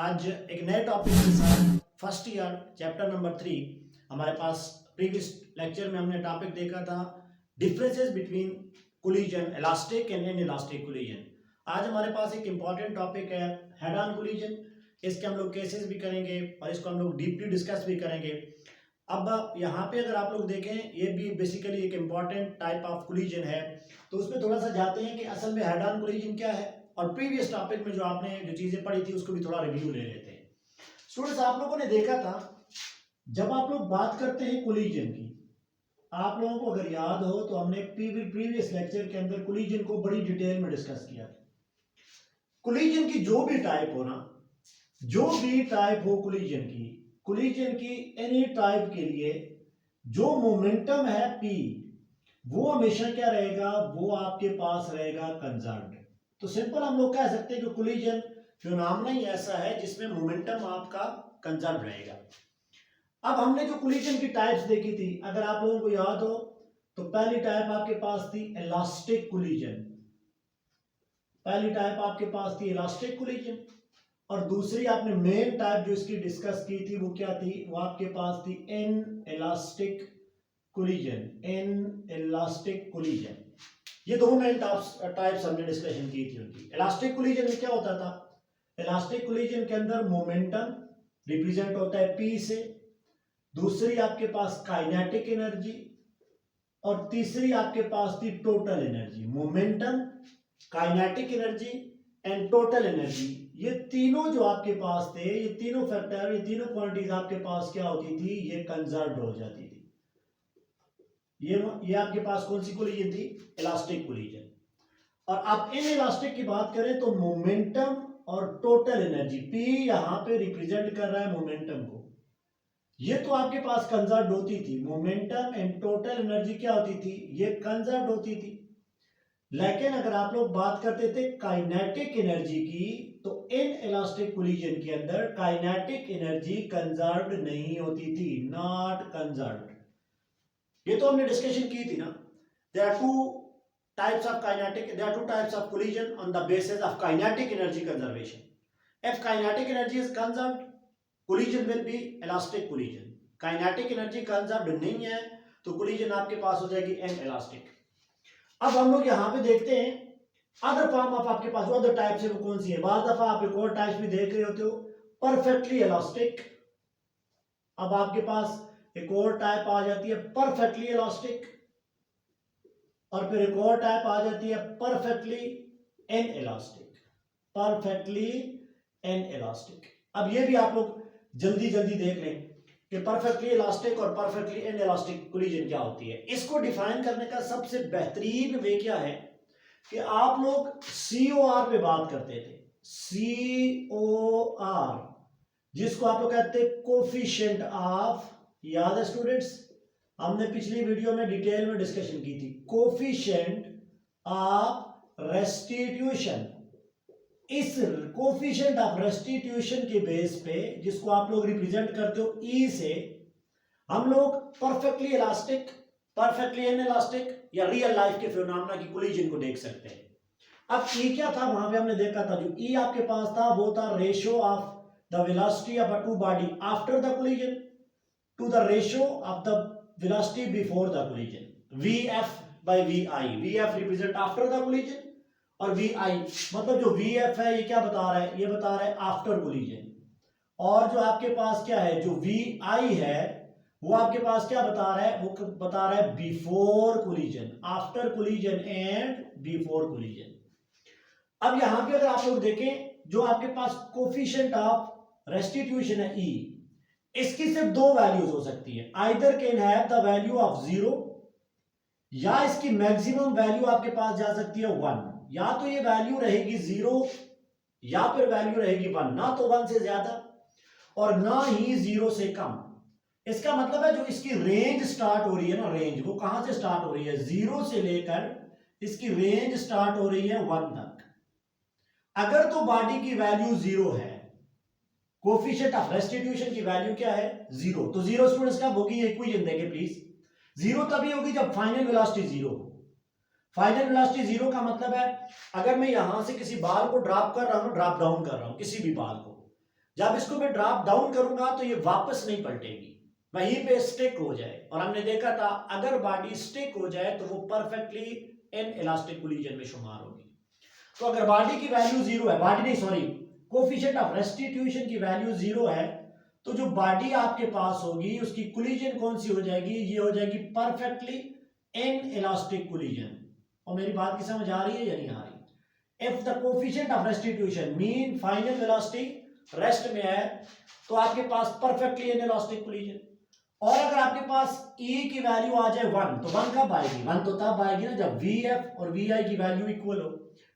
आज एक नए टॉपिक के साथ फर्स्ट ईयर चैप्टर नंबर 3 हमारे पास। प्रीवियस लेक्चर में हमने टॉपिक देखा था differences between collision elastic and inelastic collision. आज हमारे पास एक इम्पॉर्टेंट टॉपिक है हेड ऑन कोलिजन। इसके हम लोग केसेस भी करेंगे और इसको हम लोग डीपली डिस्कस भी करेंगे। अब यहाँ पे अगर आप लोग देखें, ये भी बेसिकली एक इम्पॉर्टेंट टाइप ऑफ कोलिजन है, तो उसमें थोड़ा सा जाते हैं कि असल में हेड ऑन कोलिजन क्या है, और प्रीवियस टॉपिक में जो आपने जो चीजें पढ़ी थी उसको भी थोड़ा रिव्यू ले लेते हैं। स्टूडेंट्स, आप लोगों ने देखा था जब आप लोग बात करते हैं कोलिजन की, आप लोगों को अगर याद हो तो हमने प्रीवियस लेक्चर के अंदर कोलिजन को बड़ी डिटेल में डिस्कस किया। कोलिजन की जो भी टाइप हो ना, जो भी टाइप हो कोलिजन की एनी टाइप के लिए जो मोमेंटम है P, वो हमेशा क्या रहेगा, वो आपके पास रहेगा कंजर्व्ड। तो सिंपल हम लोग कह सकते हैं कि कोलिजन फिनोमेना ही ऐसा है जिसमें मोमेंटम आपका कंजर्व रहेगा। अब हमने जो कोलिजन की टाइप्स देखी थी, अगर आप लोगों को याद हो तो पहली टाइप आपके पास थी इलास्टिक कोलिजन। पहली टाइप आपके पास थी इलास्टिक कोलिजन, और दूसरी आपने मेन टाइप जो इसकी डिस्कस की थी वो क्या थी, वो आपके पास थी इनइलास्टिक कोलिजन। इनइलास्टिक कोलिजन, ये दो मेन टाइप्स हमने डिस्कशन की थी उनकी। इलास्टिक कोलिजन में क्या होता था, इलास्टिक कोलिजन के अंदर मोमेंटम रिप्रेजेंट होता है P से, दूसरी आपके पास काइनेटिक एनर्जी, और तीसरी आपके पास थी total energy. Momentum, kinetic energy and total energy, ये तीनों जो आपके पास थे, ये तीनों फैक्टर, ये तीनों क्वांटिटीज आपके पास क्या होती थी, ये कंजर्व्ड हो जाती थी। ये आपके पास कौन सी कोलिजन थी, इलास्टिक कोलिजन। और आप इन इलास्टिक की बात करें तो मोमेंटम और टोटल एनर्जी, P यहां पे रिप्रेजेंट कर रहा है मोमेंटम को, ये तो आपके पास कंजर्व्ड होती थी। मोमेंटम एंड टोटल एनर्जी क्या होती थी, ये कंजर्व्ड होती थी। लेकिन अगर आप लोग बात करते थे काइनेटिक एनर्जी की, तो इन इलास्टिक कोलिजन के अंदर काइनेटिक एनर्जी कंजर्व्ड नहीं होती थी, नॉट कंजर्व्ड। ये तो हमने डिस्कशन की थी ना। There are two types of kinetic, there are two types of collision on the basis of kinetic energy conservation. If kinetic energy is conserved, collision will be elastic collision. Kinetic energy conserved नहीं है तो collision आपके पास हो जाएगी inelastic। अब हम लोग यहाँ पे देखते हैं अदर फॉर्म ऑफ आपके पास जो अदर टाइप्स है वो कौन सी है। बार दफा आप एक और टाइप्स भी देख रहे होते हो, परफेक्टली इलास्टिक। अब आपके पास एक और टाइप आ जाती है परफेक्टली इलास्टिक, और फिर एक और टाइप आ जाती है परफेक्टली इनइलास्टिक। परफेक्टली इनइलास्टिक, अब ये भी आप लोग जल्दी जल्दी देख लें कि परफेक्टली इलास्टिक और परफेक्टली इनइलास्टिक कोलिजन क्या होती है। इसको डिफाइन करने का सबसे बेहतरीन वे क्या है कि आप लोग COR पे बात करते थे, COR, जिसको आप लोग कहते हैं कोफिशिएंट ऑफ, याद है स्टूडेंट्स, हमने पिछली वीडियो में डिटेल में डिस्कशन की थी, कोफिशिएंट ऑफ रेस्टिट्यूशन। इस कोफिशिएंट ऑफ रेस्टिट्यूशन के बेस पे, जिसको आप लोग रिप्रेजेंट करते हो E से, हम लोग परफेक्टली इलास्टिक, परफेक्टली इनइलास्टिक या रियल लाइफ के फिनोमेना की कोलिजन को देख सकते हैं। अब E क्या था, वहां पे हमने देखा था, जो E आपके पास था वो था ratio of the velocity of a two body after the collision to the ratio of the velocity before the collision, Vf by Vi। Vf represent after the collision, और Vi मतलब जो Vf है ये क्या बता रहा है, ये बता रहा है आफ्टर कोलिजन। और जो आपके पास क्या है, जो Vi है वो आपके पास क्या बता रहा है, वो बता रहा है before collision, after collision and before collision. अब यहां पे अगर आप लोग देखें, जो आपके पास कोफिशिएंट ऑफ रेस्टिट्यूशन है E, इसकी सिर्फ दो वैल्यूज हो सकती है, either can have the value of 0, या इसकी मैक्सिमम वैल्यू आपके पास जा सकती है 1। या तो ये वैल्यू रहेगी 0 या फिर वैल्यू रहेगी 1, ना तो 1 से ज्यादा और ना ही 0 से कम। इसका मतलब है जो इसकी रेंज स्टार्ट हो रही है ना, रेंज वो कहां से स्टार्ट हो रही है, 0 से लेकर इसकी रेंज स्टार्ट हो रही है 1 तक। अगर तो बॉडी की वैल्यू 0 है, कोफिशिएंट ऑफ रेस्टिट्यूशन की वैल्यू क्या है, 0, तो 0 स्टूडेंट्स कब होगी, ये इक्वेशन देखें प्लीज। 0 तभी होगी जब फाइनल वेलोसिटी 0 हो। फाइनल वेलोसिटी 0 का मतलब है अगर मैं यहां से किसी बाल को ड्रॉप कर रहा हूं, ड्रॉप डाउन कर रहा हूं किसी भी बाल को, जब इसको मैं ड्रॉप डाउन करूंगा तो ये वापस नहीं पलटेगी, वहीं पे स्टिक हो जाए। और हमने देखा था अगर बॉडी स्टिक हो जाए तो वो परफेक्टली इन इलास्टिक कोलिजन में शुमार होगी। तो अगर बॉडी की वैल्यू जीरो है, बॉडी नहीं सॉरी, कोफिशिएंट ऑफ रेस्टिट्यूशन की वैल्यू जीरो है, तो जो बॉडी आपके पास होगी उसकी कोलिजन कौन सी हो जाएगी, ये हो जाएगी परफेक्टली इन इलास्टिक कोलिजन। और मेरी बात की समझ आ रही है या नहीं आ रही? If the coefficient of restitution mean final velocity rest में है तो आपके पास परफेक्टली इन इलास्टिक कोलिजन। और अगर आपके पास E की वैल्यू आ जाए 1, तो 1 कब आएगी? 1 तो तब आएगी ना जब VF और VI की वैल्यू इक्वल हो,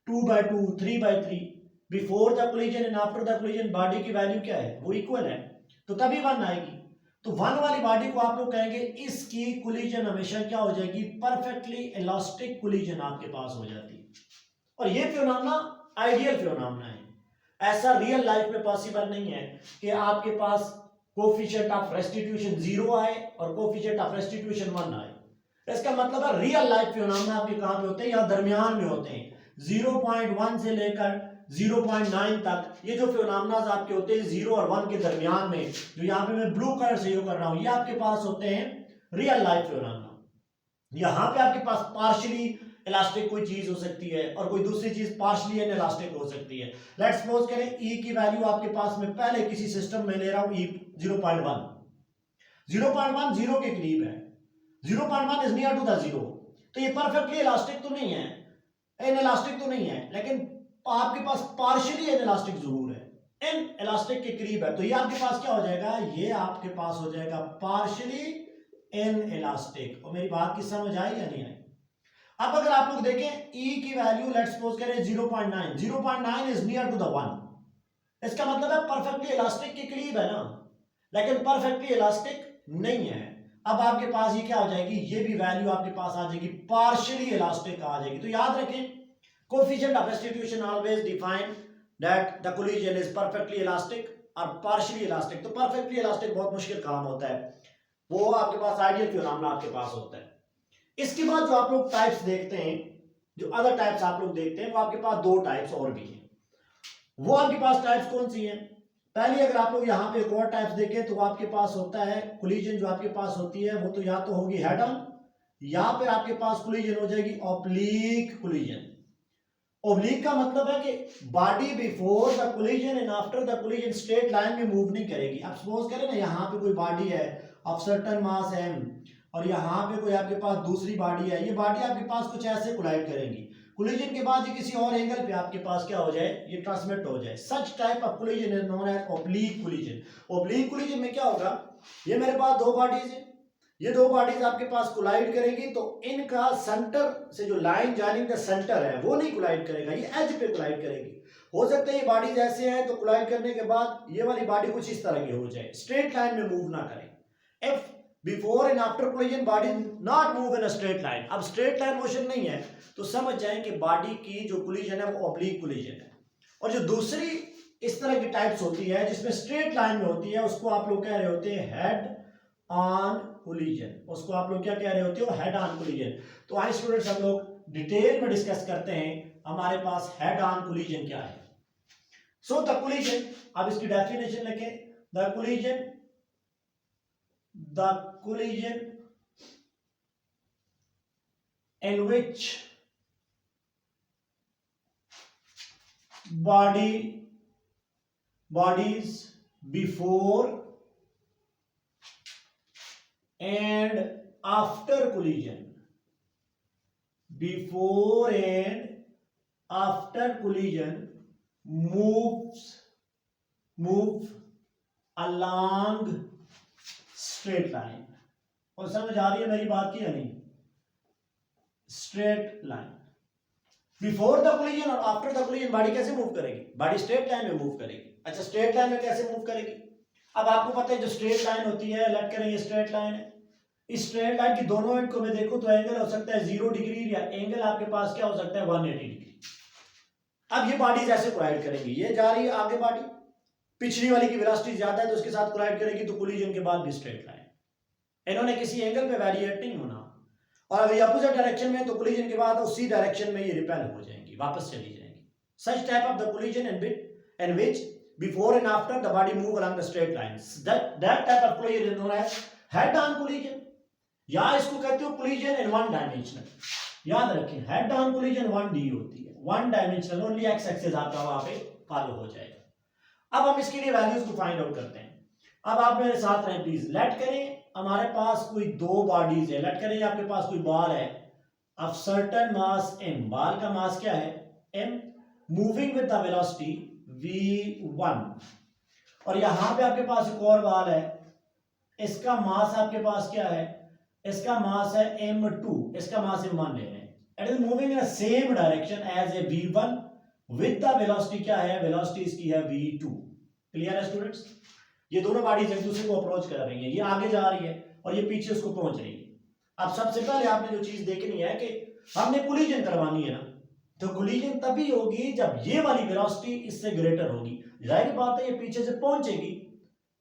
2/2 3/3 before the collision and after the collision body की वैल्यू क्या है, वो इक्वल है, तो तभी 1 आएगी। तो 1 वाली बॉडी को आप लोग कहेंगे इसकी कोलिजन हमेशा क्या हो जाएगी, परफेक्टली इलास्टिक कोलिजन आपके पास हो जाती है। और ये फिनोमेना आइडियल फिनोमेना है, ऐसा रियल लाइफ में पॉसिबल नहीं है कि आपके पास कोफिशिएंट ऑफ रेस्टिट्यूशन 0 आए और कोफिशिएंट ऑफ रेस्टिट्यूशन 1 आए। इसका मतलब है रियल लाइफ फिनोमेना आपके कहां पे होते हैं, यहां दरमियान में होते हैं। 0.1 से लेकर 0.9 तक ये जो फिनोमेना आपके होते हैं 0 और 1 के दरमियान में, जो यहाँ पे मैं ब्लू कलर से कर रहा हूं, ये आपके पास होते हैं रियल लाइफ फिनोमेना। यहां पे आपके पास पार्शियली इलास्टिक कोई चीज हो सकती है और कोई दूसरी चीज पार्शियली इलास्टिक हो सकती है। लेट्स सपोज करें E की वैल्यू आपके पास में पहले किसी सिस्टम में ले रहा हूं E 0.1, 0.1 0 के करीब है, 0.1 इज नियर टू द 0, तो ये परफेक्टली इलास्टिक तो नहीं है, इनइलास्टिक तो नहीं है, लेकिन आपके पास पार्शियली इनइलास्टिक जरूर है, इन इलास्टिक के करीब है। तो ये आपके पास क्या हो जाएगा, ये आपके पास हो जाएगा पार्शियली इन इलास्टिक। और मेरी बात की समझ आई या नहीं आई? अब अगर आप लोग देखें E की वैल्यू लेट्स सपोज करें 0.9, 0.9 इज नियर टू द 1, इसका मतलब है परफेक्टली इलास्टिक के करीब है ना, लेकिन परफेक्टली इलास्टिक नहीं है। अब आपके पास ये क्या हो जाएगी, ये भी वैल्यू आपके पास आ जाएगी पार्शियली इलास्टिक आ जाएगी। तो याद रखें coefficient of restitution always define that the collision is perfectly elastic और पार्शियली इलास्टिक। तो परफेक्टली इलास्टिक बहुत मुश्किल काम होता है, वो आपके पास आइडियल फिनोमेना आपके पास होता है। इसके बाद जो आप लोग टाइप्स देखते हैं, जो अदर टाइप्स आप लोग देखते हैं, वो आपके पास दो टाइप्स और भी हैं। वो आपके पास टाइप्स कौन सी हैं? पहले अगर आप लोग यहाँ पे एक और टाइप्स देखें तो आपके पास होता है कोलिजन जो आपके पास होती है वो तो या तो होगी हेड ऑन, या फिर आपके पास कोलिजन हो जाएगी ऑब्लिक कोलिजन। ऑब्लिक का मतलब है कि body before the collision and after the collision straight line में मूव नहीं करेगी। अब सपोज करें ना यहाँ पे कोई बॉडी है ऑफ सर्टेन मास m और यहाँ पे कोई आपके पास दूसरी बॉडी है, ये बॉडी आपके पास कुछ ऐसे कोलाइड करेंगी, कोलिजन के बाद ये किसी और एंगल पे आपके पास क्या हो जाए, ये ट्रांसमिट हो जाए। Such type of collision is known as oblique collision. Oblique collision में क्या होगा, ये मेरे पास दो बॉडीज है, ये दो बॉडीज आपके पास कोलाइड करेंगी तो इनका सेंटर से जो लाइन जॉइनिंग द सेंटर है वो नहीं कोलाइड करेगा, ये एज पे कोलाइड करेगी। हो सकता है ये बॉडीज ऐसे हैं तो कोलाइड करने के बाद ये वाली बॉडी कुछ इस तरह की हो जाए, स्ट्रेट लाइन में मूव ना करें। If before and after collision body not move in a straight line, अब स्ट्रेट लाइन मोशन नहीं है तो समझ जाएं कि बॉडी की जो कोलिजन है वो ऑब्लिक कोलिजन है। और जो दूसरी इस तरह की टाइप्स होती है जिसमें स्ट्रेट लाइन में होती है उसको आप लोग कह रहे होते हैं हेड ऑन कोलिजन, उसको आप लोग क्या कह रहे होते हो, हेड ऑन कोलिजन। तो आइए स्टूडेंट्स हम लोग डिटेल में डिस्कस करते हैं हमारे पास हेड ऑन कोलिजन क्या है। सो द कोलिजन, अब इसकी डेफिनेशन लिखें, the collision in which bodies before and after collision move along straight line। और समझ आ रही है मेरी बात की या नहीं? Straight line before the collision और आफ्टर द कोलिजन बॉडी कैसे मूव करेगी, बॉडी स्ट्रेट लाइन में मूव करेगी। अच्छा स्ट्रेट लाइन में कैसे मूव करेगी, अब आपको पता है जो स्ट्रेट लाइन होती है, लट करें ये स्ट्रेट लाइन है, इस स्ट्रेट लाइन की दोनों एंड को मैं देखूं तो एंगल हो सकता है 0 डिग्री या एंगल आपके पास क्या हो सकता है 180 डिग्री। अब ये बॉडीज ऐसे कोलाइड करेंगी, ये जा रही है आगे बॉडी, पिछली वाली की वेलोसिटी ज्यादा है तो उसके साथ कोलाइड करेगी, तो कोलिजन के बाद भी स्ट्रेट लाइन, इन्होंने किसी एंगल पे वेरिएट नहीं होना। और अगर ये अपोजिट डायरेक्शन में तो कोलिजन के बाद उसी डायरेक्शन में ये रिपेल हो जाएंगी, वापस चली जाएंगी। सच type of the collision in which before and after the body move along the straight lines. That type of collision is known as head-on collision, या इसको कहते हो collision in one dimensional. याद रखें, head-on collision 1D होती है, one dimensional, only x axis आपका वहां पे फॉलो हो जाएगा। अब हम इसके लिए वैल्यूज को फाइंड आउट करते हैं। अब आप मेरे साथ रहें प्लीज। लेट करें हमारे पास कोई दो बॉडीज है, लेट करें आपके पास कोई बॉल है of certain mass m, ball का मास क्या है m, moving with the velocity v1, और यहां पे आपके पास एक और बॉल है, इसका मास आपके पास क्या है, इसका मास है m2, इसका मास m1 ले रहे हैं। It is moving in same direction as a v1 with the velocity क्या है, वेलोसिटी इसकी है v2। क्लियर है स्टूडेंट्स? ये दोनों बॉडीज एक दूसरे को अप्रोच कर रही है, ये आगे जा रही है और ये पीछे उसको पहुंच रही है। अब सबसे पहले आपने जो चीज देखनी है कि हमने कोलिजन करवानी है ना, तो कोलिजन तभी होगी जब ये वाली वेलोसिटी इससे ग्रेटर होगी। जाहिर बात है ये पीछे से पहुंचेगी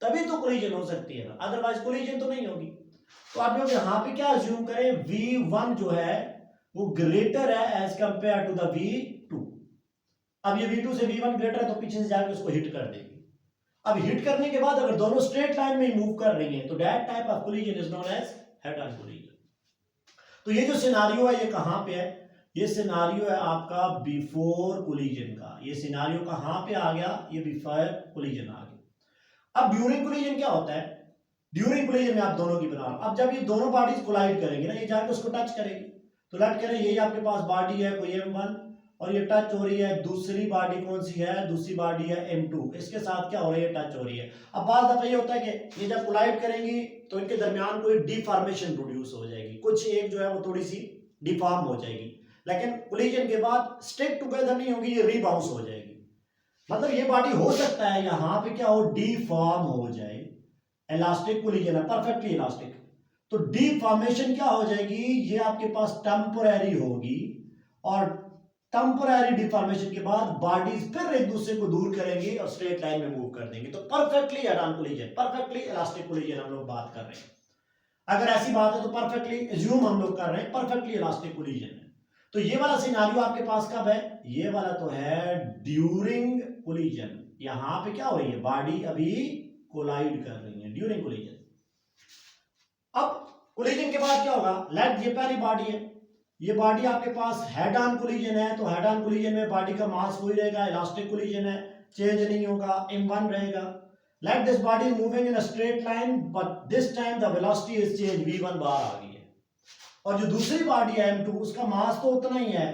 तभी तो कोलिजन हो सकती है ना, अदरवाइज कोलिजन तो नहीं होगी। तो आप लोग यहाँ पे क्या अज्यूम करें, v1 जो है वो ग्रेटर है as compare to the v2। अब ये v2 से v1 ग्रेटर है तो पीछे से जाकर उसको हिट कर देगी। अब हिट करने के बाद अगर दोनों स्ट्रेट लाइन में मूव कर रही हैं तो that type of collision is known as head on collision. तो ये जो सिनारियो है ये कहां पे है, ये सिनारियो है आपका बिफोर कोलिजन का। ये सिनारियो कहां पे आ गया, ये बिफोर कोलिजन आ गया। अब ड्यूरिंग कोलिजन क्या होता है, ड्यूरिंग कोलिजन में आप दोनों की बना, अब जब ये दोनों बॉडीज कोलाइड करेंगे ना, ये जाकर उसको टच करेगी, तो लेट करें यही आपके पास बॉडी है कोई m1 और ये टच हो रही है, दूसरी बॉडी कौन सी है, दूसरी बॉडी है m2, इसके साथ क्या हो रही है, टच हो रही है। अब बात दफा ये होता है कि ये जब कोलाइड करेंगी तो इनके दरमियान कोई डिफॉर्मेशन प्रोड्यूस हो जाएगी, कुछ एक जो है वो थोड़ी सी डिफॉर्म हो जाएगी, लेकिन कोलिजन के बाद स्टिक टुगेदर नहीं होगी, ये रीबाउंस हो जाएगी। मतलब ये बॉडी हो सकता है यहां पे क्या हो, डिफॉर्म हो जाए। इलास्टिक कोलिजन है, परफेक्टली इलास्टिक, तो डिफॉर्मेशन क्या हो जाएगी, ये आपके पास टेम्पोररी होगी, और टेम्पोररी डिफॉर्मेशन के बाद बॉडीज फिर एक दूसरे को दूर करेंगी और स्ट्रेट लाइन में मूव कर देंगे। तो perfectly head on collision, perfectly elastic collision हम लोग बात कर रहे हैं। अगर ऐसी बात है तो परफेक्टली एज्यूम हम लोग कर रहे हैं परफेक्टली इलास्टिक कोलिजन है। तो ये वाला सिनारियो आपके पास कब है, ये वाला तो है ड्यूरिंग कोलिजन। यहां पे क्या हो रही है, बॉडी अभी कोलाइड कर रही है ड्यूरिंग कोलिजन। अब कोलिजन के बाद क्या होगा, लेट ये पहली बॉडी है, ये बॉडी आपके पास हेड ऑन कोलिजन है, तो हेड ऑन कोलिजन में बॉडी का मास वही रहेगा, इलास्टिक कोलिजन है, चेंज नहीं होगा, m1 रहेगा। Let this body moving in a straight line but this time the velocity is change, v1 बार आ गई है। और जो दूसरी बॉडी है m2, उसका मास तो उतना ही है,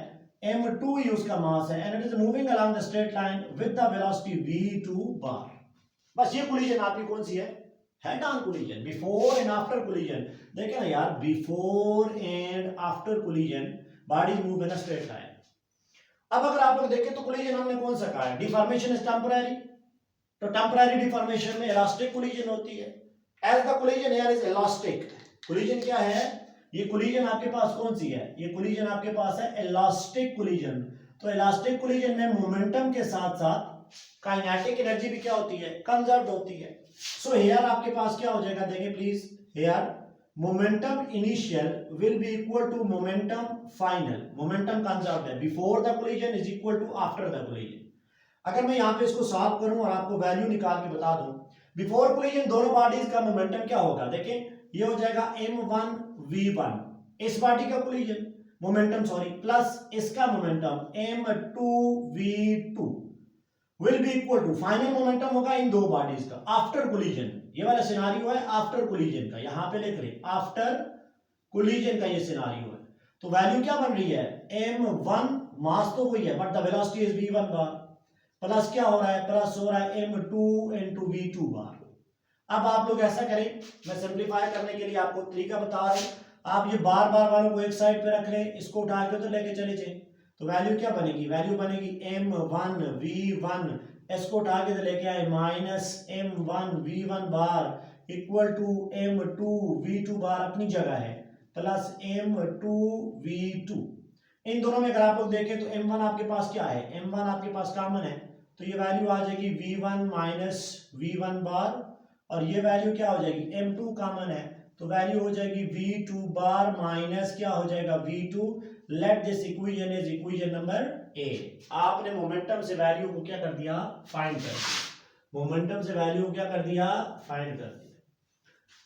m2 ही उसका मास है, and it is moving along the straight line with the velocity v2 बार। बस ये कोलिजन आपकी कौन सी है, head on collision. Before and after collision, देखें ना यार, before and after collision body move in a straight line. अब अगर आप लोग देखें तो कोलिजन हमने कौन सा कहा है, डिफॉर्मेशन इज टेम्पररी, तो टेम्पररी डिफॉर्मेशन में इलास्टिक कोलिजन होती है। As the collision here is elastic, collision क्या है, ये कोलिजन आपके पास कौन सी है, ये कोलिजन आपके पास है इलास्टिक कोलिजन। तो इलास्टिक कोलिजन में मोमेंटम के साथ साथ काइनेटिक एनर्जी भी क्या होती है, कंजर्व होती है। सो हियर आपके पास क्या हो जाएगा, देखें please, here momentum initial will be equal to momentum final, momentum conserve है, before the collision is equal to after the collision. अगर मैं यहां पे इसको सॉल्व करूं और आपको वैल्यू निकाल के बता दूं, बिफोर कोलिजन दोनों बॉडीज का मोमेंटम क्या होगा, देखें ये हो जाएगा m1 v1, इस बॉडी का कोलिजन मोमेंटम सॉरी प्लस इसका momentum m2 v2 will be equal to, final momentum होगा इन दो बॉडीज का आफ्टर कोलिजन। ये वाला सिनारियो है आफ्टर कोलिजन का, यहां पे लिख रहे आफ्टर कोलिजन का ये सिनारियो है। तो वैल्यू क्या बन रही है, m1 मास तो वही है but the velocity is v1 bar, plus क्या हो रहा है, प्लस हो रहा है m2 into v2 बार। अब आप लोग ऐसा करें, मैं सिंप्लीफाई करने के लिए आपको तरीका बता रहा हूं, आप ये बार बार वालों को एक साइड पे रख लें, इसको उठा के तो लेके चले जाए, तो वैल्यू क्या बनेगी, वैल्यू बनेगी m1 v1, इसको उठा के तो लेके आए minus m1 v1 bar equal to m2 v2 bar अपनी जगह है, प्लस m2 v2। इन दोनों में अगर आप लोग देखें तो m1 आपके पास क्या है, m1 आपके पास कॉमन है, तो ये वैल्यू आ जाएगी v1 माइनस v1 बार, और ये वैल्यू क्या हो जाएगी, m2 कॉमन है, तो वैल्यू हो जाएगी v2 बार माइनस क्या हो जाएगा v2। Let this equation is equation number A. आपने मोमेंटम से वैल्यू को क्या कर दिया, फाइंड कर दिया। मोमेंटम से वैल्यू क्या कर दिया, फाइंड कर दिया।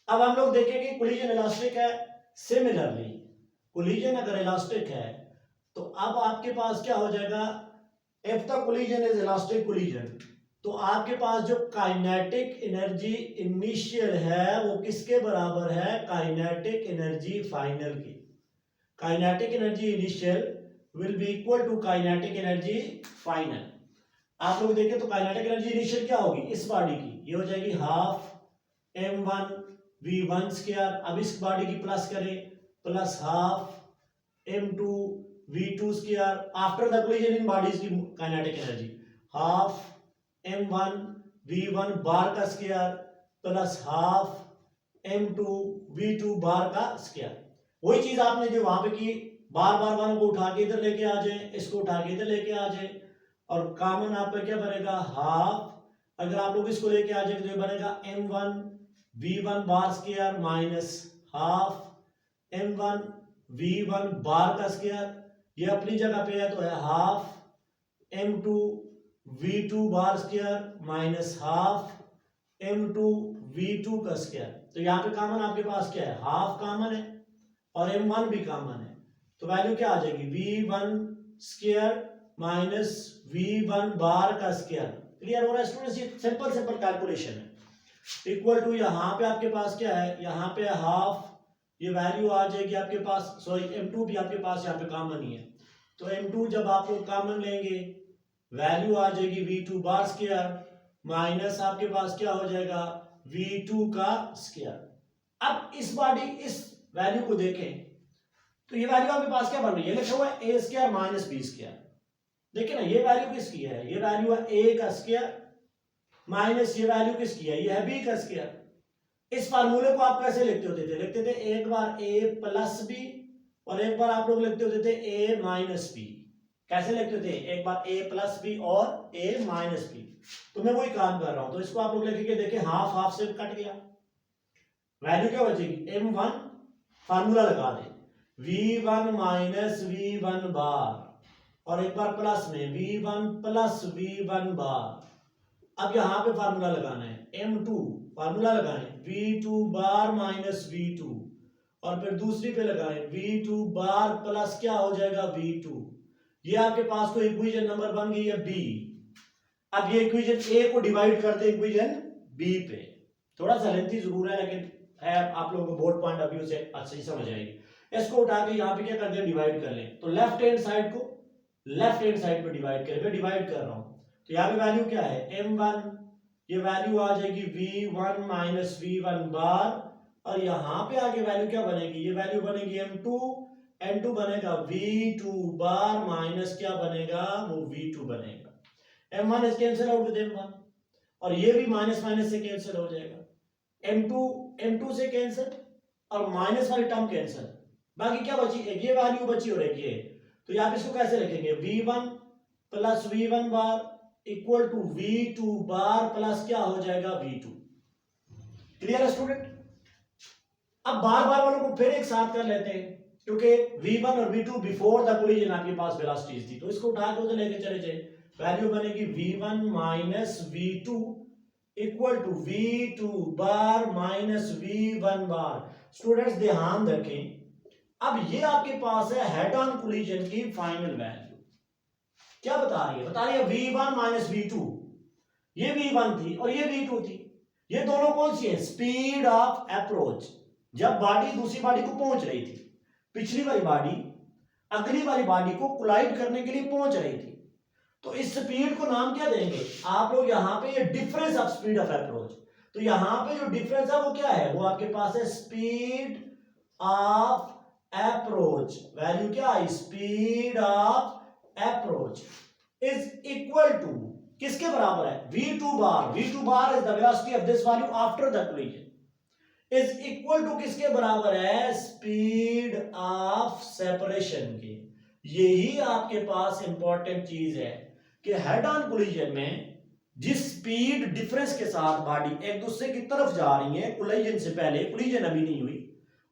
अब हम लोग देखेंगे कोलिजन इलास्टिक है। सिमिलरली कोलिजन अगर इलास्टिक है तो अब आपके पास क्या हो जाएगा, if the collision is elastic collision, तो आपके पास जो काइनेटिक एनर्जी इनिशियल है वो किसके बराबर है, काइनेटिक एनर्जी फाइनल की। Kinetic energy initial will be equal to kinetic energy final. आप लोग देखें तो काइनेटिक एनर्जी इनिशियल क्या होगी, इस बॉडी की ये हो जाएगी हाफ m1 v1 स्क्वायर। अब इस बॉडी की प्लस करें, plus half m2 v2 square. After the collision इन बॉडीज की kinetic energy half m1 v1 bar का square plus half m2 v2 बार का स्क्वायर। वही चीज आपने जो वहां पे की, बार बार वालों को उठा के इधर लेके आ जाए, इसको उठा के इधर लेके आ जाए, और कॉमन आप पे क्या बनेगा, हाफ। अगर आप लोग इसको लेके आ जाए तो ये बनेगा m1 v1 bar square minus half m1 v1 bar का स्क्वायर। ये अपनी जगह पे है तो है half m2 v2 bar square minus half m2 v2 का स्क्वायर। तो यहाँ पे कॉमन आपके पास क्या है, हाफ कॉमन है और m1 भी कॉमन है, तो वैल्यू क्या आ जाएगी, v1 square minus v1 bar का स्क्वायर। क्लियर हो रहा है स्टूडेंट्स, ये सिंपल सिंपल कैलकुलेशन है। इक्वल टू यहाँ पे आपके पास क्या है, यहाँ पे हाफ, ये वैल्यू आ जाएगी आपके पास, सॉरी m2 भी आपके पास यहाँ पे कॉमन ही है, तो m2 जब आप लोग कॉमन लेंगे वैल्यू आ जाएगी v2 बार स्क्वायर माइनस आपके पास क्या हो जाएगा v2 का स्क्वायर। अब इस बॉडी इस वैल्यू को देखें तो ये वैल्यू आपके पास क्या बन रही है, लिखा हुआ है a square minus b square. देखिए ना, ये वैल्यू किसकी है, ये वैल्यू है a का स्क्वायर माइनस ये वैल्यू किसकी है, ये है b का स्क्वायर। इस फार्मूले को आप कैसे लिखते होते थे, लिखते थे एक बार a प्लस b और एक बार आप लोग लिखते होते थे a माइनस b। कैसे लिखते थे, एक बार a प्लस b और a माइनस b। तो मैं वही काम कर रहा हूं, तो इसको आप लोग लिखेंगे, देखिए हाफ हाफ से कट गया, वैल्यू क्या बचेगी m1, फार्मूला लगा दे v1 माइनस v1 बार और एक बार प्लस में v1 प्लस v1 बार। अब यहां पे फार्मूला लगाना है m2, फार्मूला लगाएं v2 बार माइनस v2 और फिर दूसरी पे लगाएं v2 बार प्लस क्या हो जाएगा v2। ये आपके पास कोई इक्वेशन नंबर बन गई है b। अब ये इक्वेशन a को डिवाइड करते हैं इक्वेशन b पे, थोड़ा सा लेंथी जरूर है लेकिन है, आप लोगों को बोर्ड पॉइंट ऑफ व्यू से अच्छी समझ आएगी। इसको उठा के यहाँ पे क्या करते हैं, डिवाइड कर लें, तो लेफ्ट हैंड साइड को लेफ्ट हैंड साइड पे डिवाइड करें, मैं डिवाइड कर रहा हूं, तो यहाँ पे वैल्यू क्या है m1, ये वैल्यू आ जाएगी v1 माइनस v1 बार और यहाँ पे आगे वैल्यू क्या बनेगी, ये वैल्यू बनेगी m2, n2 बनेगा v2 बार माइनस क्या बनेगा, वो v2 बनेगा। m1 is cancel out with m1 और ये भी माइनस माइनस से कैंसिल हो जाएगा, m2 से कैंसिल और माइनस वाली टर्म कैंसिल, बाकी क्या बची, एक ये वैल्यू बची और एक ये। तो यहाँ पे इसको कैसे लिखेंगे, v1 plus v1 bar equal to v2 bar plus क्या हो जाएगा v2। क्लियर है स्टूडेंट। अब बार बार वालों को फिर एक साथ कर लेते हैं, क्योंकि v1 और v2 बिफोर द कोलिजन आपके पास वेलोसिटीज थी, तो इसको उठा के उधर लेके चले जाए, वैल्यू बनेगी v1 minus v2 equal to v2 bar minus v1 bar. Students ध्यान रखें, अब ये आपके पास है हेड ऑन कोलिजन की फाइनल वैल्यू, क्या बता रही है, बता रही है v1 माइनस v2, ये v1 थी और ये v2 थी, ये दोनों कौन सी है, स्पीड ऑफ अप्रोच, जब बॉडी दूसरी बॉडी को पहुंच रही थी, पिछली वाली बॉडी अगली वाली बॉडी को कोलाइड करने के लिए पहुंच रही थी, तो इस स्पीड को नाम क्या देंगे आप लोग, यहां पे ये difference of speed of approach, तो यहां पे जो डिफरेंस है वो क्या है, वो आपके पास है स्पीड ऑफ अप्रोच। वैल्यू क्या है, speed of approach is equal to किसके बराबर है, v2 bar, v2 bar is the velocity of this value after the collision, is equal to किसके बराबर है, स्पीड ऑफ सेपरेशन के। यही आपके पास इंपॉर्टेंट चीज है कि हेड ऑन कोलिजन में जिस स्पीड डिफरेंस के साथ बॉडी एक दूसरे की तरफ जा रही है, कोलिजन से पहले, कोलिजन अभी नहीं हुई,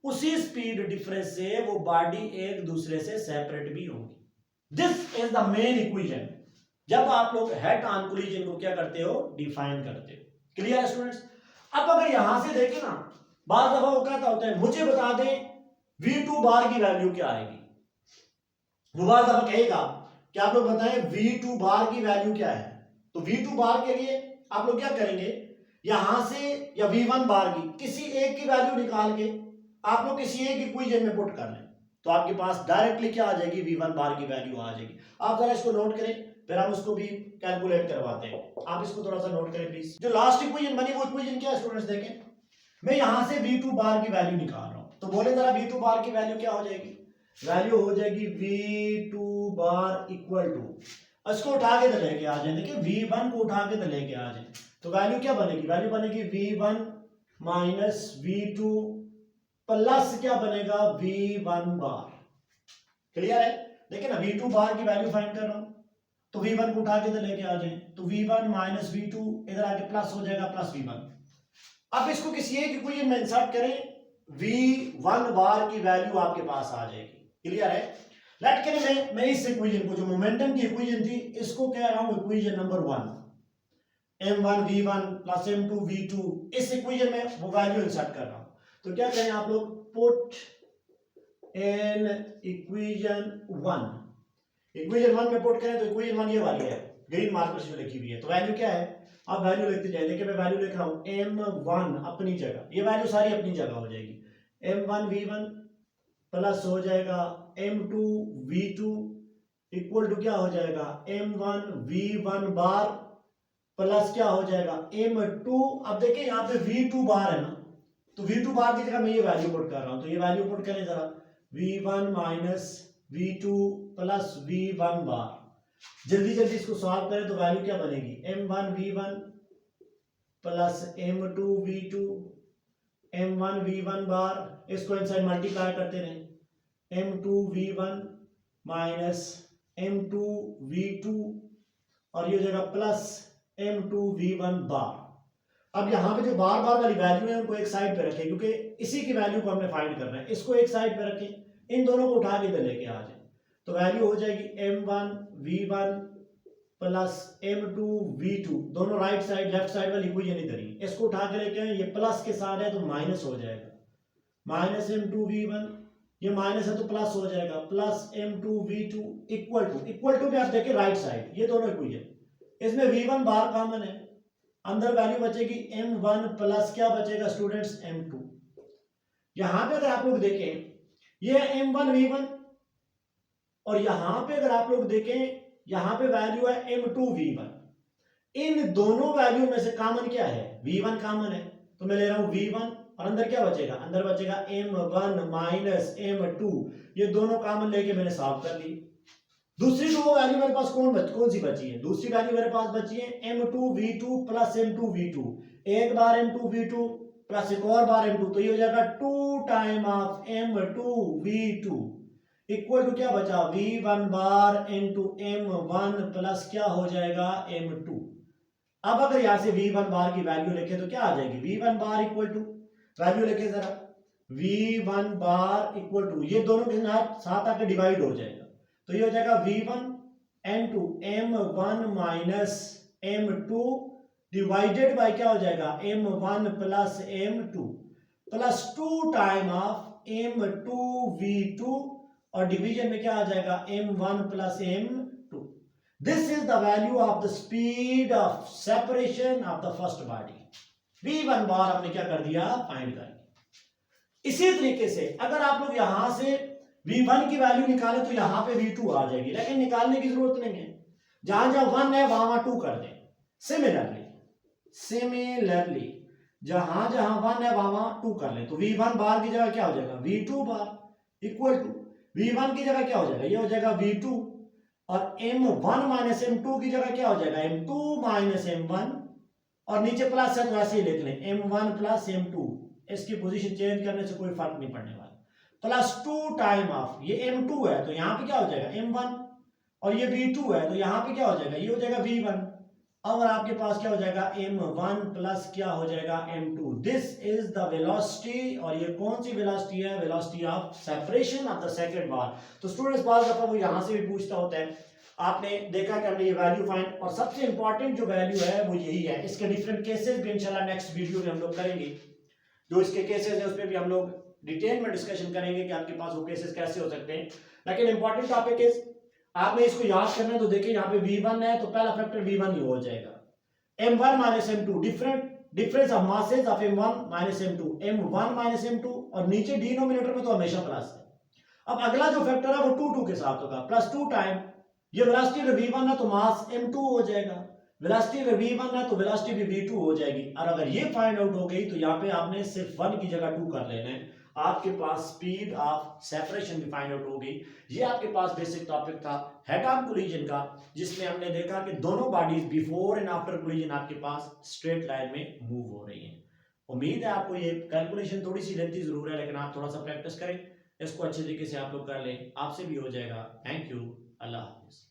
उसी स्पीड डिफरेंस से वो बॉडी एक दूसरे से सेपरेट भी होगी। This is the main equation जब आप लोग हेड ऑन कोलिजन को क्या करते हो, डिफाइन करते हो। क्लियर है स्टूडेंट्स? अब अगर यहां से देखें ना, बार दफा वो कहता होता है मुझे बता दें V2 बार की वैल्यू क्या आएगी। वो बार दफा कहेगा कि आप लोग बताएं V2 बार की वैल्यू क्या है। तो V2 बार के लिए आप लोग क्या करेंगे, यहां से या V1 बार की किसी एक की वैल्यू निकाल के आप लोग किसी एक इक्वेशन में पुट कर लें, तो आपके पास डायरेक्टली क्या आ जाएगी, V1 बार की वैल्यू आ जाएगी। आप जरा इसको नोट करें, फिर हम उसको भी कैलकुलेट करवाते हैं। आप इसको थोड़ा सा नोट करें प्लीज। जो लास्ट इक्वेशन बनी वो इक्वेशन क्या है स्टूडेंट्स, देखें मैं यहां से V2 बार की वैल्यू निकाल रहा हूं, तो बोले जरा V2 बार की वैल्यू क्या हो जाएगी, वैल्यू हो जाएगी V2 बार इक्वल टू, इसको उठा के तो लेके आ जाए, देखिए V1 को उठा के तो लेके आ जाए, तो वैल्यू क्या बनेगी, वैल्यू बनेगी V1 माइनस V2 प्लस क्या बनेगा V1 बार। क्लियर है? देखिए ना V2 बार की वैल्यू फाइंड कर रहा हूं, तो V1 को उठा के तो लेके आ जाए, तो V1 माइनस V2 इधर आके प्लस हो जाएगा प्लस V1। अब इसको किसी एक इक्वेशन में इंसर्ट करें, V1 बार की वैल्यू आपके पास आ जाएगी। क्लियर है? लेट करें मैं इस इक्वेशन को, जो मोमेंटम की इक्वेशन थी, इसको कह रहा हूं equation number 1, m1 v1 plus m2 v2, इस इक्वेशन में वो वैल्यू इंसर्ट कर रहा हूं। तो क्या करें आप लोग, पुट इन इक्वेशन 1, इक्वेशन 1 में पुट करें तो इक्वेशन 1 ये वाली है, ग्रीन मार्कर से लिखी हुई है। तो वैल्यू क्या है, आप वैल्यू लिखते जाए, देखिए मैं वैल्यू लिख रहा हूं m1 अपनी जगह, ये वैल्यू सारी अपनी जगह हो जाएगी, m1 v1 प्लस हो जाएगा m2 v2 इक्वल टू क्या हो जाएगा m1 v1 बार प्लस क्या हो जाएगा m2। अब देखिए यहाँ पे v2 बार है ना, तो v2 बार की जगह मैं ये वैल्यू पुट कर रहा हूं, तो ये वैल्यू पुट करें जरा, v1 minus v2 plus v1 बार। जल्दी जल्दी इसको सॉल्व करें तो वैल्यू क्या बनेगी, m1 v1 plus m2 v2, m1 v1 बार, इसको इनसाइड मल्टीप्लाई करते रहे, m2 v1 minus m2 v2 और ये हो जाएगा प्लस m2 v1 बार। अब यहां पे जो बार बार वाली वैल्यू है उनको एक साइड पे रखें, क्योंकि इसी की वैल्यू को हमने फाइंड करना है, इसको एक साइड पे रखें, इन दोनों को उठा के इधर लेके आ जाए, तो वैल्यू हो जाएगी m1 v1 plus m2 v2, दोनों राइट साइड लेफ्ट साइड वाली इक्वेशन इधर ही, इसको उठा के लेके आए, ये प्लस के साथ है तो माइनस हो जाएगा, माइनस m2 v1, ये माइनस है तो प्लस हो जाएगा, plus m2 v2 equal to में आप देखिए राइट साइड, ये दोनों इक्वेशन, इसमें v1 बार कॉमन है, अंदर वैल्यू बचेगी m1 प्लस क्या बचेगा स्टूडेंट्स m2। यहां पे अगर आप लोग देखें ये m1 v1 और यहां पे अगर आप लोग देखें यहां पे वैल्यू है m2 v1, इन दोनों वैल्यू में से कॉमन क्या है, v1 कॉमन है, तो मैं ले रहा हूं v1 और अंदर क्या बचेगा, अंदर बचेगा m1 माइनस m2, ये दोनों कॉमन लेके मैंने सॉल्व कर ली। दूसरी दो वैल्यू मेरे पास कौन सी बची है, दूसरी वैल्यू मेरे पास बची है m2 v2 plus m2 v2, एक बार m2 v2 प्लस एक और बार m2, तो ये हो जाएगा 2 time of m2 v2 equal to क्या बचा v1 bar into m1 plus क्या हो जाएगा m2। अब अगर यहां से v1 बार की वैल्यू लिखे तो क्या आ जाएगी, v1 bar equal to, value लिखे जरा, v1 बार इक्वल टू, ये दोनों के साथ आके डिवाइड हो जाएगा, तो ये हो जाएगा v1 into m1 minus m2 divided by क्या हो जाएगा m1 plus m2 plus 2 time of m2 v2 और डिवीजन में क्या आ जाएगा m1 plus m2। This is the value of the speed of separation of the first body. v1 बार हमने क्या कर दिया, फाइंड कर दिया। इसी तरीके से अगर आप लोग यहां से v1 की वैल्यू निकालें तो यहां पे v2 आ जाएगी, लेकिन निकालने की जरूरत नहीं है, जहां जहां 1 है वहां 2 कर दें। सिमिलरली जहां जहां 1 है वहां 2 कर लें, तो v1 बार की जगह क्या हो जाएगा v2 bar equal to v1 की जगह क्या हो जाएगा, ये हो जाएगा v2 और m1 माइनस m2 की जगह क्या हो जाएगा m2 माइनस m1 और नीचे प्लस है तो ऐसे ही लिख लें m1 प्लस m2, इसकी पोजीशन चेंज करने से कोई फर्क नहीं पड़ने वाला, प्लस 2 टाइम ऑफ ये m2 है तो यहां पे क्या हो जाएगा m1 और ये v2 है तो यहां पे क्या हो जाएगा, ये हो जाएगा v1 और आपके पास क्या हो जाएगा m1 प्लस क्या हो जाएगा m2। This is the velocity, और ये कौन सी वेलोसिटी है, velocity of separation of the second bar. तो स्टूडेंट्स बार दफा वो यहां से भी पूछता होता है आपने देखा कि हमने ये वैल्यू फाइंड, और सबसे इंपॉर्टेंट जो वैल्यू है वो यही है। इसके डिफरेंट केसेस भी इंशाल्लाह नेक्स्ट वीडियो में हम लोग करेंगे। जो इसके केसेस है उस पर भी हम लोग डिटेल में डिस्कशन करेंगे कि आपके पास वो केसेस कैसे हो सकते हैं। लेकिन इंपॉर्टेंट टॉपिक इज, आपने इसको याद करना है। तो देखिए यहाँ पे V1 है तो पहला फैक्टर V1 ही हो जाएगा। M1 minus M2, difference of masses of M1 minus M2, M1 minus M2, और नीचे डिनोमिनेटर में तो हमेशा प्लस है। अब अगला जो फैक्टर है वो 2 के साथ होगा, प्लस 2 टाइम ये वेलोसिटी अगर V1 है तो मास M2 हो जाएगा, वेलोसिटी अगर V1 है तो वेलोसिटी भी V2 हो जाएगी। और अगर ये फाइंड आउट हो गई तो यहाँ पे आपने सिर्फ 1 की जगह 2 कर लेना है, आपके पास स्पीड ऑफ सेपरेशन भी फाइंड आउट हो गई। ये आपके पास बेसिक टॉपिक था हेड ऑन कोलिजन का, जिसमें हमने देखा कि दोनों bodies before and after collision आपके पास स्ट्रेट लाइन में मूव हो रही हैं। उम्मीद है आपको ये कैलकुलेशन थोड़ी सी लेंथी जरूर है, लेकिन आप थोड़ा सा प्रैक्टिस करें, इसको अच्छे तरीके से आप लोग कर लें, आपसे भी हो जाएगा। Thank you, Allah Hafiz.